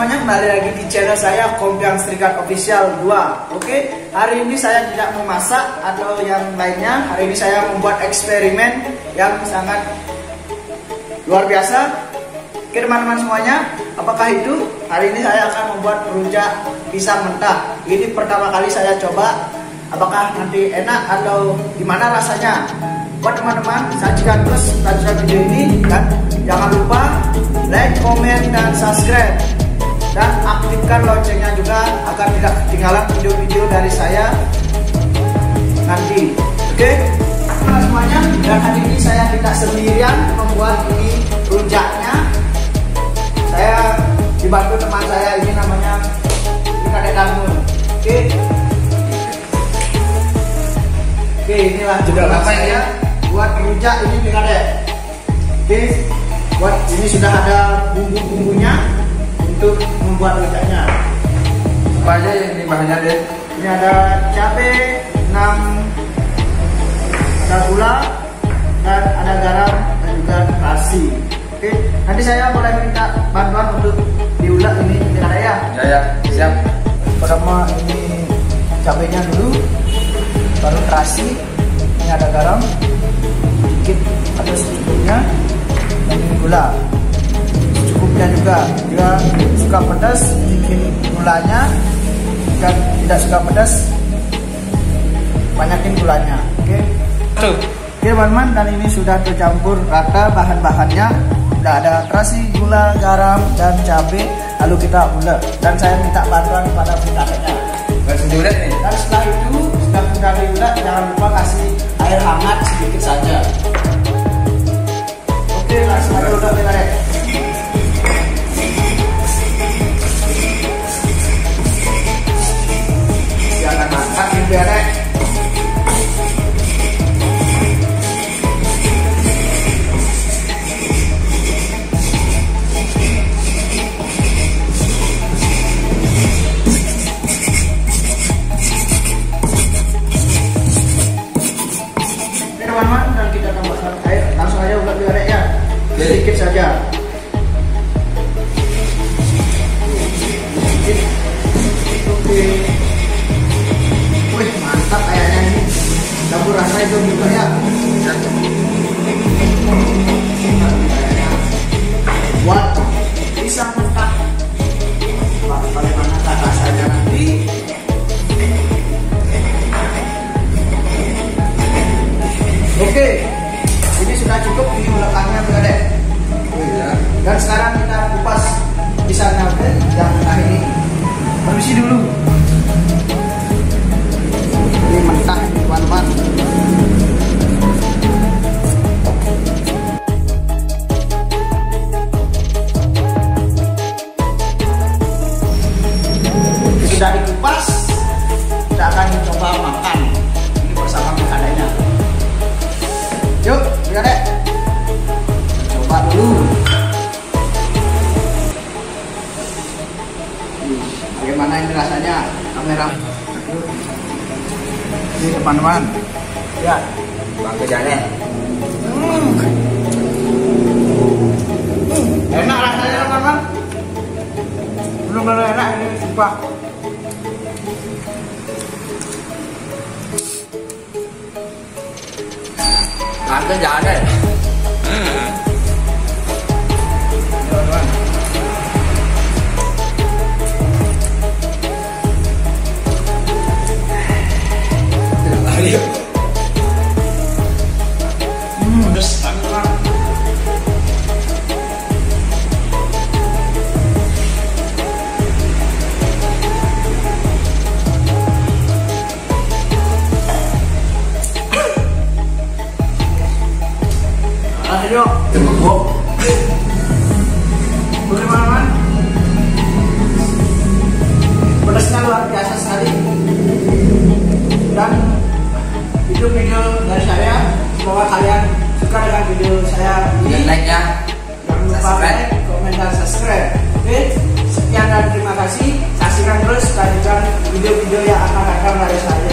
semuanya, kembali lagi di channel saya Kompiang Serikat Official 2. Oke, hari ini saya tidak memasak atau yang lainnya. Hari ini saya membuat eksperimen yang sangat luar biasa. Oke teman-teman semuanya, apakah itu? Hari ini saya akan membuat rujak pisang mentah. Ini pertama kali saya coba. Apakah nanti enak atau gimana rasanya? Buat teman-teman, saksikan terus lanjutan video ini dan jangan lupa like, komen, dan subscribe, dan aktifkan loncengnya juga agar tidak ketinggalan video-video dari saya nanti. Oke, teman-teman semuanya, dan hari ini saya tidak sendirian membuat ini rujaknya. Saya dibantu teman saya, ini namanya Kakek Dangun. Oke, inilah juga apa ya buat rujak ini Kakek. Oke, buat ini sudah ada bumbu-bumbunya untuk membuat rujaknya. Apa aja ini bahannya deh? Ini ada cabai 6, ada gula, dan ada garam dan juga terasi. Oke, nanti saya boleh minta bantuan untuk diulek ini Kakek ya. Ya, siap. Pertama ini cabainya dulu, baru terasi. Ini ada garam sedikit atau secukupnya, dan ini gula secukupnya juga. Jika suka pedas sedikit gulanya, jika tidak suka pedas banyakin gulanya. Oke, teman-teman, dan ini sudah tercampur rata bahan-bahannya. Sudah ada terasi, gula, garam, dan cabai. Lalu kita ulek, dan saya minta bantuan kepada kakeknya. Langsung diulek nih. Dan setelah itu, setelah sudah diulek, jangan lupa kasih air hangat sedikit saja. Oke, langsung aja ulek Kakek. Jangan angkat ini Kakek. Teman-teman, dan kita tambahkan air, langsung aja ulek Kakek ya. Sedikit saja. Oke. Wih, mantap kayaknya ini. Campur rasa itu juga ya. Buat pisang mentah. Bagaimana rasanya nanti? Oke, ini sudah cukup ini ulekannya Kakek. Dan sekarang kita kupas pisangnya yang mentah ini. Permisi dulu. Ini mentah ini teman-teman. Sudah dikupas, kita akan coba makan. Ini bersama kakeknya. Yuk, Kakek. Coba dulu. Bagaimana ini rasanya? Kamera. Ini teman-teman. Ya, Bang kerjanya. Enak rasanya teman-teman. Benar-benar enak ini, sumpah. Bang kerjanya. Pedes banget. Ayo, Tembok. teman-teman. Pedasnya luar biasa sekali. Dan itu video dari saya. Semoga kalian suka dengan video saya ini. Like ya. Jangan lupa like, komen, dan subscribe. Oke, sekian dan terima kasih. Saksikan terus lanjutan video-video yang akan datang dari saya.